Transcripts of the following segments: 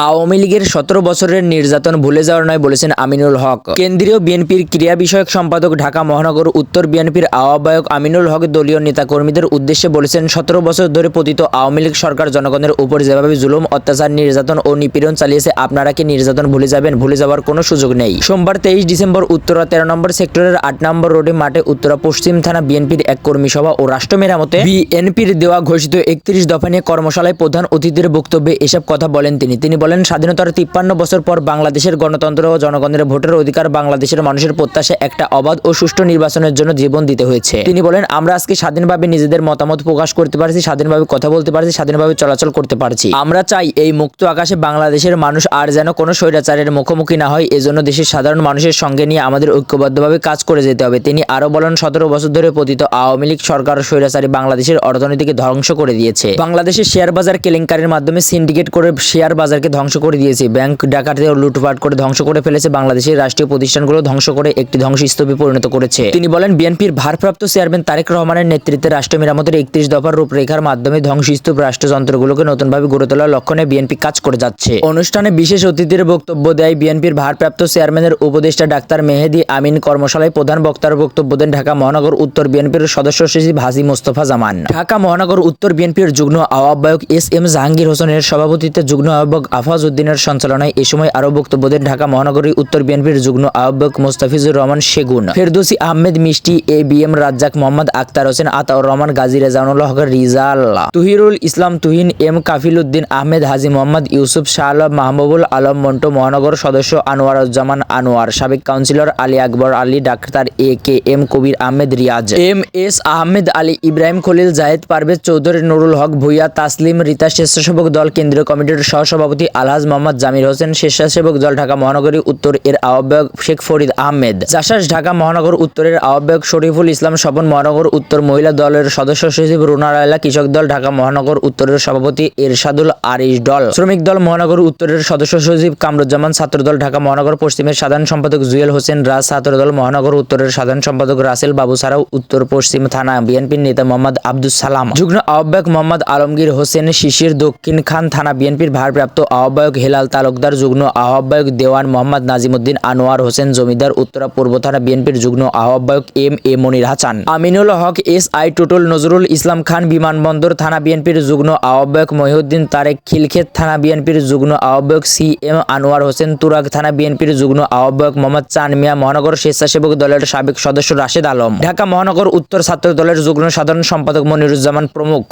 আওয়ামী লীগের 17 বছরের নির্যাতন ভুলে যাওয়ার নয় বলেছেন আমিনুল হক। কেন্দ্রীয় বিএনপির ক্রীড়া বিষয়ক সম্পাদক, ঢাকা মহানগর উত্তর বিএনপির আহ্বায়ক আমিনুল হক দলীয় নেতাকর্মীদের উদ্দেশ্যে বলেছেন, 17 বছর ধরে পতিত আওয়ামী লীগ সরকার জনগণের উপর যেভাবে জুলুম, অত্যাচার, নির্যাতন ও নিপীড়ন চালিয়েছে, আপনারা কি নির্যাতন ভুলে যাবেন? ভুলে যাওয়ার কোনো সুযোগ নেই। সোমবার 23 ডিসেম্বর উত্তরা 13 নম্বর সেক্টরের 8 নম্বর রোডে মাঠে উত্তরা পশ্চিম থানা বিএনপির এক কর্মী সভা ও রাষ্ট্র মেরামতে বিএনপির দেওয়া ঘোষিত 31 দফা নিয়ে কর্মশালায় প্রধান অতিথির বক্তব্যে এসব কথা বলেন তিনি বলেন, স্বাধীনতার 53 বছর পর বাংলাদেশের গণতন্ত্র ও জনগণের ভোটের অধিকার, বাংলাদেশের মানুষের প্রত্যাশা একটা অবাধ ও সুষ্ঠু নির্বাচনের জন্য জীবন দিতে হয়েছে। তিনি বলেন, আমরা আজকে স্বাধীনভাবে নিজেদের মতামত প্রকাশ করতে পারছি, স্বাধীনভাবে কথা বলতে পারছি, স্বাধীনভাবে চলাচল করতে পারছি। আমরা চাই এই মুক্ত আকাশে বাংলাদেশের মানুষ আর যেন কোনো স্বৈরাচারের মুখোমুখি না হয়। এজন্য দেশের সাধারণ মানুষের সঙ্গে নিয়ে আমাদের ঐক্যবদ্ধভাবে কাজ করে যেতে হবে। তিনি আরো বলেন, 17 বছর ধরে পতিত আওয়ামী লীগ সরকার স্বৈরাচারী বাংলাদেশের অর্থনীতিকে ধ্বংস করে দিয়েছে। বাংলাদেশের শেয়ার বাজার কেলেঙ্কারির মাধ্যমে সিন্ডিকেট করে শেয়ার বাজারকে ধ্বংস করে দিয়েছে। ব্যাংক ডাকাতি ও লুটপাট করে ধ্বংস করে ফেলেছে। বাংলাদেশের রাষ্ট্রীয় প্রতিষ্ঠানগুলো ধ্বংস করে একটি ধ্বংসস্তূপে পরিণত করেছে। তিনি বলেন, বিএনপির ভারপ্রাপ্ত চেয়ারম্যান তারেক রহমানের নেতৃত্বে রাষ্ট্র মেরামতের 31 দফার রূপরেখার মাধ্যমে ধ্বংসস্তূপ রাষ্ট্রযন্ত্রগুলোকে নতুনভাবে গড়ে তোলার লক্ষ্যে বিএনপি কাজ করে যাচ্ছে। অনুষ্ঠানে বিশেষ অতিথির বক্তব্য দেয় বিএনপির ভারপ্রাপ্ত চেয়ারম্যানের উপদেষ্টা ডাক্তার মেহেদী আমিন। কর্মশালায় প্রধান বক্তার বক্তব্য দেন ঢাকা মহানগর উত্তর বিএনপির সদস্য সচিব হাজী মোস্তফা জামান। ঢাকা মহানগর উত্তর বিএনপির যুগ্ম আহ্বায়ক এস.এম. জাহাঙ্গীর হোসেনের সভাপতিত্বে যুগ্ম আহ্বায়ক আফাজ উদ্দিনের সঞ্চালনায় এ সময় আরো বক্তব্য দেন ঢাকা মহানগরী উত্তর বিএনপির যুগ্ম আহ্বায়ক মোস্তাফিজুর রহমান সেগুন, ফেরদৌসী আহমেদ মিষ্টি, এ.বি.এম. রাজ্জাক, মোহাম্মদ আখতার হোসেন, আতাউর রহমান, গাজী রেজাউল হক রিজাল, তুহিরুল ইসলাম তুহিন, এম কাফিল উদ্দিন আহমেদ, হাজী মোহাম্মদ ইউসুফ, শাহ আলম, মাহবুবুল আলম মন্টু, মহানগর সদস্য আনোয়ারুজ্জামান আনোয়ার, সাবেক councillor Ali Akbar Ali, doctor A K M. কবির আহমেদ রিয়াজ, এম.এস. আহমেদ আলী, ইব্রাহিম খলিল, জাহেদ পারভেজ চৌধুরী, নুরুল হক ভূঁইয়া, তাসলিম, রীতা, স্বেচ্ছাসেবক দল কেন্দ্রীয় কমিটির সহসভাপতি আলহাজ মোহাম্মদ জামির হোসেন, স্বেচ্ছাসেবক দল ঢাকা মহানগরী উত্তর এর আহ্বায়ক শেখ ফরিদ আহমেদ, জাসাস ঢাকা মহানগর উত্তরের আহ্বায়ক শরীফুল ইসলাম স্বপন, মহানগর উত্তর মহিলা দলের সদস্য সচিব রুনা রায়লা, কৃষক দল ঢাকা মহানগর উত্তরের সভাপতি এরশাদুল আরিশ ডল, শ্রমিক দল মহানগর উত্তরের সদস্য সচিব কামরুজ্জামান, ছাত্রদল ঢাকা মহানগর পশ্চিমের সাধারণ সম্পাদক জুয়েল হোসেন রাজ, ছাত্রদল মহানগর উত্তরের সাধারণ সম্পাদক রাসেল বাবু ছাড়াও উত্তর পশ্চিম থানা বিএনপির নেতা মোহাম্মদ আব্দুস সালাম, যুগ্ম আহ্বায়ক মোহাম্মদ আলমগীর হোসেন শিশির, দক্ষিণ খান থানা বিএনপির ভারপ্রাপ্ত আহ্বায়ক হেলাল তালুকদার, যুগ্ম আহ্বায়ক দেওয়ান মোহাম্মদ নাজিমুদ্দিন আনোয়ার হোসেন জমিদার, উত্তরা পূর্ব থানা বিএনপির যুগ্ম আহ্বায়ক এম.এ. মনির হাসান, আমিনুল হক, এস.আই. টুটুল, নজরুল ইসলাম খান, বিমানবন্দর থানা বিএনপির যুগ্ম আহ্বায়ক মহিউদ্দিন তারেক, খিলক্ষেত থানা বিএনপির যুগ্ম আহ্বায়ক সি.এম. আনোয়ার হোসেন, তুরাগ থানা বিএনপির যুগ্ম আহ্বায়ক মোহাম্মদ চান মিয়া, মহানগর স্বেচ্ছাসেবক দলের সাবেক সদস্য রাশেদ আলম, ঢাকা মহানগর উত্তর ছাত্র দলের যুগ্ম সাধারণ সম্পাদক মনিরুজ্জামান প্রমুখ।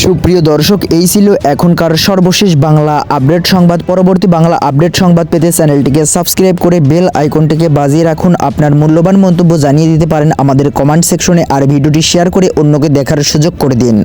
সুপ্রিয় দর্শক, এই ছিল এখনকার সর্বশেষ বাংলা আপডেট সংবাদ। পরবর্তী বাংলা আপডেট সংবাদ পেতে চ্যানেলটিকে সাবস্ক্রাইব করে বেল আইকনটিকে বাজিয়ে রাখুন। আপনার মূল্যবান মন্তব্য জানিয়ে দিতে পারেন আমাদের কমেন্ট সেকশনে, আর ভিডিওটি শেয়ার করে অন্যকে দেখার সুযোগ করে দিন।